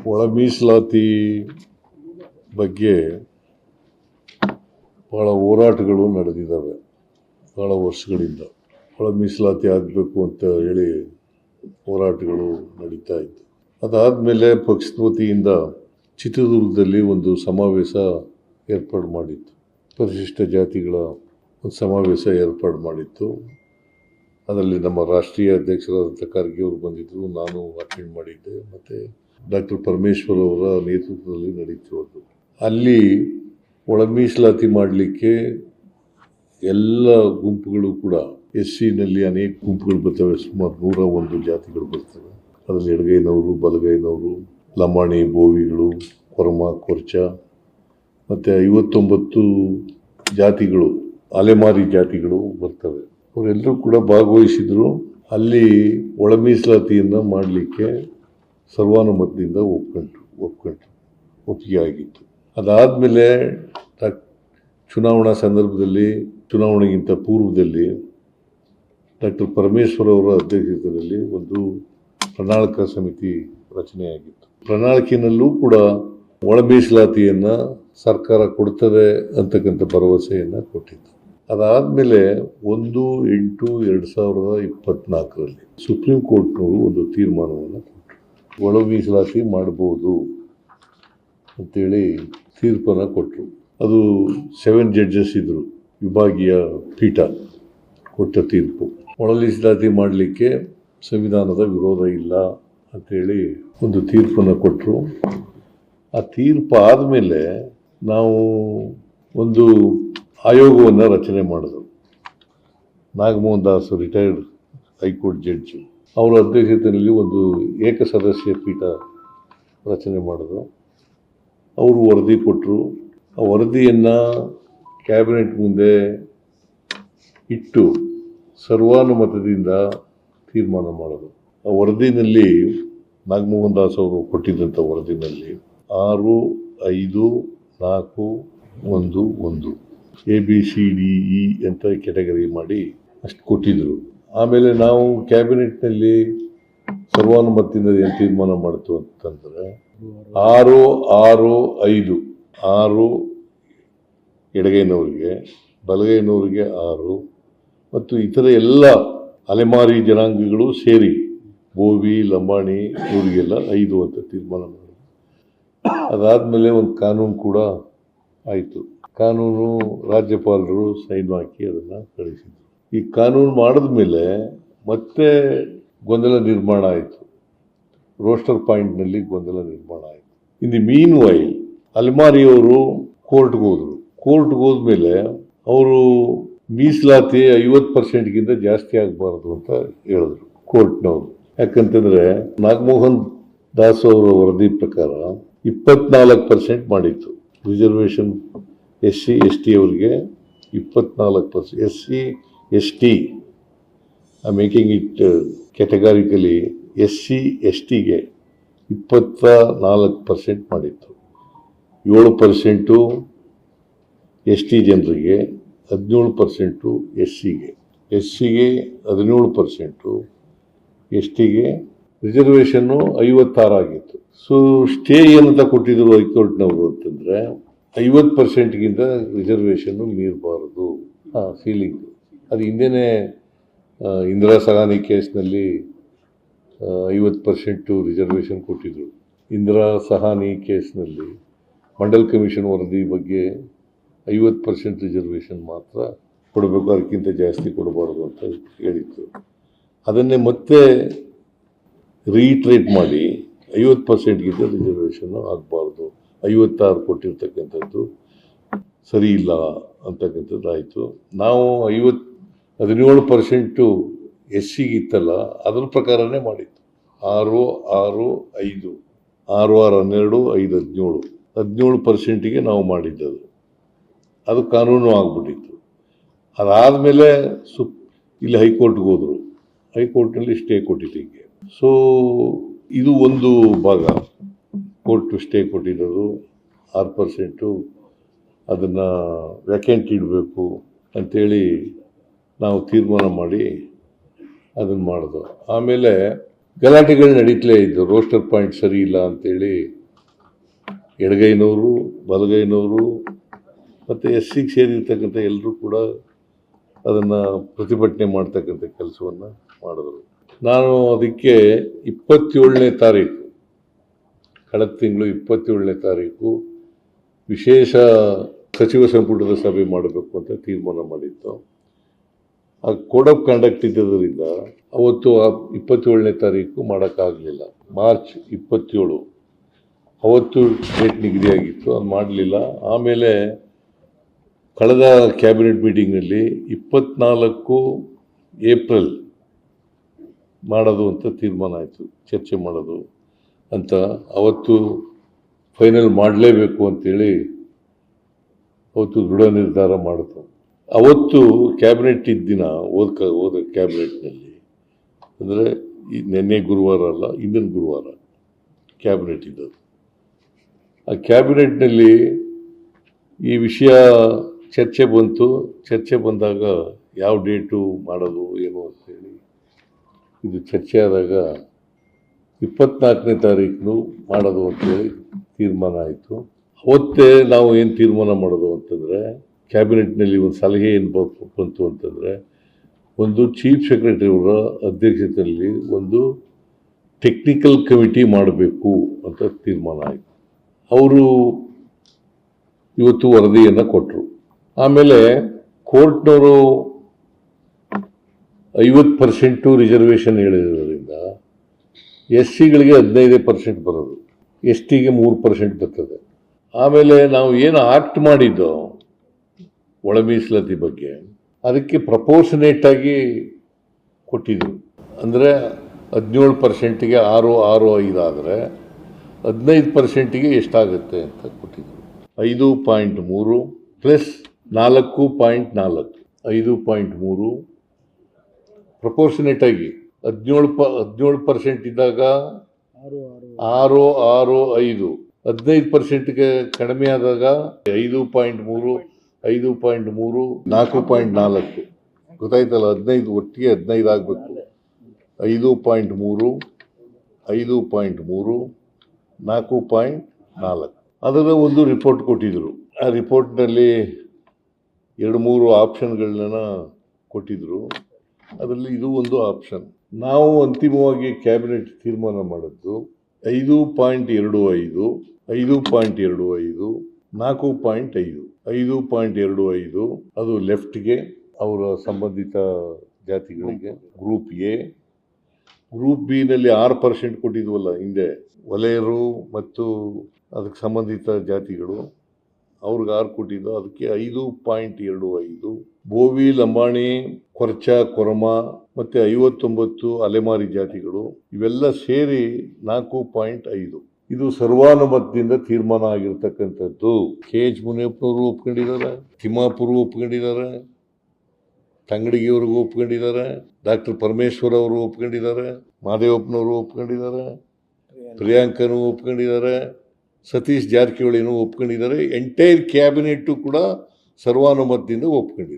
ಒಳ ಮೀಸಲಾತಿ ಬಗ್ಗೆ ಭಾಳ ಹೋರಾಟಗಳು ನಡೆದಿದ್ದಾವೆ. ಭಾಳ ವರ್ಷಗಳಿಂದ ಒಳ ಮೀಸಲಾತಿ ಆಗಬೇಕು ಅಂತ ಹೇಳಿ ಹೋರಾಟಗಳು ನಡೀತಾ ಇತ್ತು. ಅದಾದಮೇಲೆ ಪಕ್ಷದ ವತಿಯಿಂದ ಚಿತ್ರದುರ್ಗದಲ್ಲಿ ಒಂದು ಸಮಾವೇಶ ಏರ್ಪಾಡು ಮಾಡಿತ್ತು. ಪರಿಶಿಷ್ಟ ಜಾತಿಗಳ ಒಂದು ಸಮಾವೇಶ ಏರ್ಪಾಡು ಮಾಡಿತ್ತು. ಅದರಲ್ಲಿ ನಮ್ಮ ರಾಷ್ಟ್ರೀಯ ಅಧ್ಯಕ್ಷರಾದಂಥ ಖರ್ಗೆ ಅವರು ಬಂದಿದ್ದರು, ನಾನು ಅಟೆಂಡ್ ಮಾಡಿದ್ದೆ, ಮತ್ತು ಡಾಕ್ಟರ್ ಪರಮೇಶ್ವರ್ ಅವರ ನೇತೃತ್ವದಲ್ಲಿ ನಡೀತು. ಅದು ಅಲ್ಲಿ ಒಳ ಮೀಸಲಾತಿ ಮಾಡಲಿಕ್ಕೆ ಎಲ್ಲ ಗುಂಪುಗಳು ಕೂಡ SCನಲ್ಲಿ ಅನೇಕ ಗುಂಪುಗಳು ಬರ್ತವೆ. ಸುಮಾರು 101 ಜಾತಿಗಳು ಬರ್ತವೆ. ಅದರಲ್ಲಿ ಎಡಗೈನವರು, ಬಲಗೈನವರು, ಲಂಬಾಣಿ, ಬೋವಿಗಳು, ಕೊರಮ, ಕೊರ್ಚ ಮತ್ತು 59 ಜಾತಿಗಳು, ಅಲೆಮಾರಿ ಜಾತಿಗಳು ಬರ್ತವೆ. ಅವರೆಲ್ಲರೂ ಕೂಡ ಭಾಗವಹಿಸಿದ್ರು. ಅಲ್ಲಿ ಒಳ ಮೀಸಲಾತಿಯನ್ನು ಮಾಡಲಿಕ್ಕೆ ಸರ್ವಾನುಮತದಿಂದ ಒಪ್ಪಿಗೆ ಆಗಿತ್ತು. ಅದಾದಮೇಲೆ ಚುನಾವಣಾ ಸಂದರ್ಭದಲ್ಲಿ, ಚುನಾವಣೆಗಿಂತ ಪೂರ್ವದಲ್ಲಿ ಡಾಕ್ಟರ್ ಪರಮೇಶ್ವರ್ ಅವರ ಅಧ್ಯಕ್ಷತೆಯಲ್ಲಿ ಒಂದು ಪ್ರಣಾಳಿಕಾ ಸಮಿತಿ ರಚನೆಯಾಗಿತ್ತು. ಪ್ರಣಾಳಿಕೆಯಲ್ಲೂ ಕೂಡ ಒಳ ಮೀಸಲಾತಿಯನ್ನು ಸರ್ಕಾರ ಕೊಡ್ತದೆ ಅಂತಕ್ಕಂಥ ಭರವಸೆಯನ್ನು ಕೊಟ್ಟಿತ್ತು. ಅದಾದಮೇಲೆ 1/8/2024 ಸುಪ್ರೀಂ ಕೋರ್ಟ್ನವರು ಒಂದು ತೀರ್ಮಾನವನ್ನು ಕೊಟ್ಟರು. ಒಳ ಮೀಸಲಾತಿ ಮಾಡ್ಬೋದು ಅಂತೇಳಿ ತೀರ್ಪನ್ನು ಕೊಟ್ಟರು. ಅದು 7 ಜಡ್ಜಸ್ ಇದ್ದರು, ವಿಭಾಗೀಯ ಪೀಠ ಕೊಟ್ಟ ತೀರ್ಪು. ಒಳ ಮೀಸಲಾತಿ ಮಾಡಲಿಕ್ಕೆ ಸಂವಿಧಾನದ ವಿರೋಧ ಇಲ್ಲ ಅಂಥೇಳಿ ಒಂದು ತೀರ್ಪನ್ನು ಕೊಟ್ಟರು. ಆ ತೀರ್ಪು ಆದಮೇಲೆ ನಾವು ಒಂದು ಆಯೋಗವನ್ನು ರಚನೆ ಮಾಡಿದ್ರು. Nagamohan Das, retired high court judge, ಅವರ ಅಧ್ಯಕ್ಷತೆಯಲ್ಲಿ ಒಂದು ಏಕಸದಸ್ಯ ಪೀಠ ರಚನೆ ಮಾಡಿದ್ರು. ಅವರು ವರದಿ ಕೊಟ್ಟರು. ಆ ವರದಿಯನ್ನು ಕ್ಯಾಬಿನೆಟ್ ಮುಂದೆ ಇಟ್ಟು ಸರ್ವಾನುಮತದಿಂದ ತೀರ್ಮಾನ ಮಾಡೋದು. ಆ ವರದಿನಲ್ಲಿ, ನಾಗಮೋಹನ್ ದಾಸ್ ಅವರು ಕೊಟ್ಟಿದ್ದಂಥ ವರದಿನಲ್ಲಿ 6, 5, 4, 1, 1 ABCDE ಅಂತ ಕ್ಯಾಟಗರಿ ಮಾಡಿ ಅಷ್ಟು ಕೊಟ್ಟಿದ್ದರು. ಆಮೇಲೆ ನಾವು ಕ್ಯಾಬಿನೆಟ್ನಲ್ಲಿ ಸರ್ವಾನುಮತದಿಂದ ಏನು ತೀರ್ಮಾನ ಮಾಡ್ತು ಅಂತಂದರೆ 6, 6, 5, 6 ಎಡಗೈನವರಿಗೆ, ಬಲಗೈನವರಿಗೆ 6 ಮತ್ತು ಇತರ ಎಲ್ಲ ಅಲೆಮಾರಿ ಜನಾಂಗಗಳು ಸೇರಿ ಬೋವಿ, ಲಂಬಾಣಿ ಇವರಿಗೆಲ್ಲ 5 ಅಂತ ತೀರ್ಮಾನ ಮಾಡಿದ್ರು. ಅದಾದಮೇಲೆ ಒಂದು ಕಾನೂನು ಕೂಡ ಆಯಿತು. ಕಾನೂನು ರಾಜ್ಯಪಾಲರು ಸೈನ್ ಹಾಕಿ ಅದನ್ನು ಕಳಿಸಿದರು. ಈ ಕಾನೂನು ಮಾಡಿದ ಮೇಲೆ ಮತ್ತೆ ಗೊಂದಲ ನಿರ್ಮಾಣ ಆಯಿತು. ರೋಸ್ಟರ್ ಪಾಯಿಂಟ್ನಲ್ಲಿ ಗೊಂದಲ ನಿರ್ಮಾಣ ಆಯಿತು. ಇನ್ ದಿ ಮೀನ್ ವೈಲ್ ಅಲೆಮಾರಿಯವರು ಕೋರ್ಟ್ಗೆ ಹೋದರು. ಕೋರ್ಟ್ಗೆ ಹೋದ್ಮೇಲೆ ಅವರು ಮೀಸಲಾತಿ 50%ಗಿಂತ ಜಾಸ್ತಿ ಆಗಬಾರ್ದು ಅಂತ ಹೇಳಿದ್ರು ಕೋರ್ಟ್ನವರು. ಯಾಕಂತಂದರೆ ನಾಗಮೋಹನ್ ದಾಸ್ ಅವರ ವರದಿ ಪ್ರಕಾರ 24% ಮಾಡಿತ್ತು ರಿಸರ್ವೇಷನ್. SC ST ಅವರಿಗೆ 24%. SC ST making it categorically SC STಗೆ 24% ಮಾಡಿತ್ತು. 7% ST ಜನರಿಗೆ, 17% SCಗೆ, SCಗೆ 17%, STಗೆ ರಿಸರ್ವೇಷನ್ನು 56 ಆಗಿತ್ತು. ಸೊ ಸ್ಟೇ ಏನಂತ ಕೊಟ್ಟಿದ್ರು ಹೈಕೋರ್ಟ್ನವರು ಅಂತಂದರೆ 50%ಗಿಂತ ರಿಸರ್ವೇಷನ್ನು ಮೀರಬಾರದು. ಸೀಲಿಂಗ್ ಅದು ಹಿಂದೆನೇ ಇಂದಿರಾ ಸಹಾನಿ ಕೇಸ್ನಲ್ಲಿ 50% ರಿಸರ್ವೇಷನ್ ಕೊಟ್ಟಿದ್ರು. ಇಂದಿರಾ ಸಹಾನಿ ಕೇಸ್ನಲ್ಲಿ ಮಂಡಲ್ ಕಮಿಷನ್ ವರದಿ ಬಗ್ಗೆ 50% ರಿಸರ್ವೇಷನ್ ಮಾತ್ರ ಕೊಡಬೇಕು, ಅದಕ್ಕಿಂತ ಜಾಸ್ತಿ ಕೊಡಬಾರ್ದು ಅಂತ ಹೇಳಿತ್ತು. ಅದನ್ನೇ ಮತ್ತೆ ರೀಟ್ರೇಟ್ ಮಾಡಿ 50%ಗಿಂತ ರಿಸರ್ವೇಷನ್ನು ಆಗಬಾರ್ದು, 56 ಕೊಟ್ಟಿರ್ತಕ್ಕಂಥದ್ದು ಸರಿ ಇಲ್ಲ ಅಂತಕ್ಕಂಥದ್ದು ಆಯಿತು. ನಾವು 17% SCಗಿತ್ತಲ್ಲ, ಅದ್ರ ಪ್ರಕಾರನೇ ಮಾಡಿತ್ತು. 6, 6, 5, 6, 6, 12, 5, 17, 17%ಗೆ ನಾವು ಮಾಡಿದ್ದದು. ಅದು ಕಾನೂನು ಆಗಿಬಿಟ್ಟಿತ್ತು. ಅದಾದಮೇಲೆ ಇಲ್ಲಿ ಹೈಕೋರ್ಟ್ಗೆ ಹೋದರು. ಹೈಕೋರ್ಟ್ನಲ್ಲಿ ಸ್ಟೇ ಕೊಟ್ಟಿತ್ತು ಹೀಗೆ. ಸೊ ಇದು ಒಂದು ಭಾಗ. ಕೋರ್ಟು ಸ್ಟೇ ಕೊಟ್ಟಿರೋದು 6% ಅದನ್ನು ವ್ಯಾಕೆಂಟ್ ಇಡಬೇಕು ಅಂಥೇಳಿ ನಾವು ತೀರ್ಮಾನ ಮಾಡಿ ಅದನ್ನು ಮಾಡಿದ್ರು. ಆಮೇಲೆ ಗಲಾಟೆಗಳು ನಡೀತಲೇ ಇದ್ದು, ರೋಸ್ಟರ್ ಪಾಯಿಂಟ್ ಸರಿ ಇಲ್ಲ ಅಂಥೇಳಿ ಎಡಗೈನವರು ಬಲಗೈನವರು ಮತ್ತು ಎಸ್ ಸಿಗೆ ಸೇರಿರ್ತಕ್ಕಂಥ ಎಲ್ಲರೂ ಕೂಡ ಅದನ್ನು ಪ್ರತಿಭಟನೆ ಮಾಡ್ತಕ್ಕಂಥ ಕೆಲಸವನ್ನು ಮಾಡಿದ್ರು. ನಾನು ಅದಕ್ಕೆ 27ನೇ ತಾರೀಕು, ಕಳೆದ ತಿಂಗಳು 27ನೇ ತಾರೀಕು ವಿಶೇಷ ಸಚಿವ ಸಂಪುಟದ ಸಭೆ ಮಾಡಬೇಕು ಅಂತ ತೀರ್ಮಾನ ಮಾಡಿತ್ತು. ಆ ಕೋಡ್ ಆಫ್ ಕಂಡಕ್ಟ್ ಇದ್ದರಿಂದ ಅವತ್ತು 27ನೇ ತಾರೀಕು ಮಾಡೋಕ್ಕಾಗಲಿಲ್ಲ. ಮಾರ್ಚ್ 27 ಅವತ್ತು ಡೇಟ್ ನಿಗದಿಯಾಗಿತ್ತು, ಅದು ಮಾಡಲಿಲ್ಲ. ಆಮೇಲೆ ಕಳೆದ ಕ್ಯಾಬಿನೆಟ್ ಮೀಟಿಂಗ್ನಲ್ಲಿ 24 ಏಪ್ರಿಲ್ ಮಾಡೋದು ಅಂತ ತೀರ್ಮಾನ ಆಯಿತು, ಚರ್ಚೆ ಮಾಡೋದು ಅಂತ. ಅವತ್ತು ಫೈನಲ್ ಮಾಡಲೇಬೇಕು ಅಂತೇಳಿ ಅವತ್ತು ದೃಢ ನಿರ್ಧಾರ ಮಾಡಿತು. ಅವತ್ತು ಕ್ಯಾಬಿನೆಟ್ ಇದ್ದಿನ ಹೋದ ಕ್ಯಾಬಿನೆಟ್ನಲ್ಲಿ, ಅಂದರೆ ನಿನ್ನೆ ಗುರುವಾರ ಅಲ್ಲ, ಇಂದಿನ ಗುರುವಾರ ಕ್ಯಾಬಿನೆಟ್ ಇದ್ದದ್ದು. ಆ ಕ್ಯಾಬಿನೆಟ್ನಲ್ಲಿ ಈ ವಿಷಯ ಚರ್ಚೆ ಬಂತು. ಚರ್ಚೆ ಬಂದಾಗ ಯಾವ ಡೇಟು ಮಾಡೋದು ಏನು ಅಂತೇಳಿ ಇದು ಚರ್ಚೆ ಆದಾಗ 24ನೇ ತಾರೀಕು ಮಾಡೋದು ಅಂತೇಳಿ ತೀರ್ಮಾನ ಆಯಿತು. ಅವತ್ತೇ ನಾವು ಏನು ತೀರ್ಮಾನ ಮಾಡೋದು ಅಂತಂದರೆ, ಕ್ಯಾಬಿನೆಟ್ನಲ್ಲಿ ಒಂದು ಸಲಹೆ ಏನು ಬಂತು ಅಂತಂದರೆ, ಒಂದು ಚೀಫ್ ಸೆಕ್ರೆಟರಿ ಅವರ ಅಧ್ಯಕ್ಷತೆಯಲ್ಲಿ ಒಂದು ಟೆಕ್ನಿಕಲ್ ಕಮಿಟಿ ಮಾಡಬೇಕು ಅಂತ ತೀರ್ಮಾನ ಆಯಿತು. ಅವರು ಇವತ್ತು ವರದಿಯನ್ನು ಕೊಟ್ಟರು. ಆಮೇಲೆ ಕೋರ್ಟ್ನವರು 50% ರಿಸರ್ವೇಷನ್ ಹೇಳಿರೋದ್ರಿಂದ ಎಸ್ ಸಿಗಳಿಗೆ 15% ಬರೋದು, ಎಸ್ ಟಿಗೆ 3% ಬರ್ತದೆ. ಆಮೇಲೆ ನಾವು ಏನು ಆಕ್ಟ್ ಮಾಡಿದ್ದೋ ಒಳ ಮೀಸಲಾತಿ ಬಗ್ಗೆ, ಅದಕ್ಕೆ ಪ್ರಪೋರ್ಷನೇಟಾಗಿ ಕೊಟ್ಟಿದ್ರು. ಅಂದರೆ 17%ಗೆ 6.5 ಆದರೆ 15%ಗೆ ಎಷ್ಟಾಗುತ್ತೆ ಅಂತ ಕೊಟ್ಟಿದ್ರು. 5.3 ಪ್ಲಸ್ 4.4 5.3 ಪ್ರಪೋರ್ಷನೇಟಾಗಿ 17% ಇದ್ದಾಗ 6.5 15%ಗೆ ಕಡಿಮೆ ಆದಾಗ 5.3 4.4 ಗೊತ್ತಾಯ್ತಲ್ಲ, 15 ಒಟ್ಟಿಗೆ 15 ಆಗಬೇಕು. 5.3 4.4 ಅದರ ಒಂದು ರಿಪೋರ್ಟ್ ಕೊಟ್ಟಿದ್ರು. ಆ ರಿಪೋರ್ಟ್ನಲ್ಲಿ 2-3 ಆಪ್ಷನ್ಗಳನ್ನ ಕೊಟ್ಟಿದ್ರು. ಅದರಲ್ಲಿ ಇದು ಒಂದು ಆಪ್ಷನ್. ನಾವು ಅಂತಿಮವಾಗಿ ಕ್ಯಾಬಿನೆಟ್ ತೀರ್ಮಾನ ಮಾಡಿದ್ದು 5.25 5.25 4.5 5.25 ಅದು ಲೆಫ್ಟ್ಗೆ, ಅವರ ಸಂಬಂಧಿತ ಜಾತಿಗಳಿಗೆ ಗ್ರೂಪ್ ಎ. ಗ್ರೂಪ್ ಬಿ ನಲ್ಲಿ 6% ಕೊಟ್ಟಿದ್ವಲ್ಲ ಹಿಂದೆ, ವಲಯರು ಮತ್ತು ಅದಕ್ಕೆ ಸಂಬಂಧಿತ ಜಾತಿಗಳು, ಅವ್ರಿಗೆ 6 ಕೊಟ್ಟಿದ್ದು. ಅದಕ್ಕೆ 5.25 ಬೋವಿ, ಲಂಬಾಣಿ, ಕೊರ್ಚ, ಕೊರಮ ಮತ್ತು 59 ಅಲೆಮಾರಿ ಜಾತಿಗಳು, ಇವೆಲ್ಲ ಸೇರಿ 4.5. ಇದು ಸರ್ವಾನುಮತದಿಂದ ತೀರ್ಮಾನ ಆಗಿರ್ತಕ್ಕಂಥದ್ದು. KH ಮುನಿಯಪ್ಪನವರು ಒಪ್ಕೊಂಡಿದ್ದಾರೆ, ತಿಮ್ಮಾಪುರು ಒಪ್ಕೊಂಡಿದ್ದಾರೆ, ತಂಗಡಿಗೆಯವ್ರಿಗೂ ಒಪ್ಕೊಂಡಿದ್ದಾರೆ, ಡಾಕ್ಟರ್ ಪರಮೇಶ್ವರ್ ಅವರು ಒಪ್ಕೊಂಡಿದ್ದಾರೆ, ಮಾದೇವಪ್ಪನವರು ಒಪ್ಕೊಂಡಿದ್ದಾರೆ, ಪ್ರಿಯಾಂಕನೂ ಒಪ್ಕೊಂಡಿದ್ದಾರೆ, ಸತೀಶ್ ಜಾರಕಿಹೊಳಿನೂ ಒಪ್ಕೊಂಡಿದ್ದಾರೆ. ಎಂಟೈರ್ ಕ್ಯಾಬಿನೆಟ್ಟು ಕೂಡ ಸರ್ವಾನುಮತದಿಂದ ಒಪ್ಕೊಂಡಿದ್ದಾರೆ.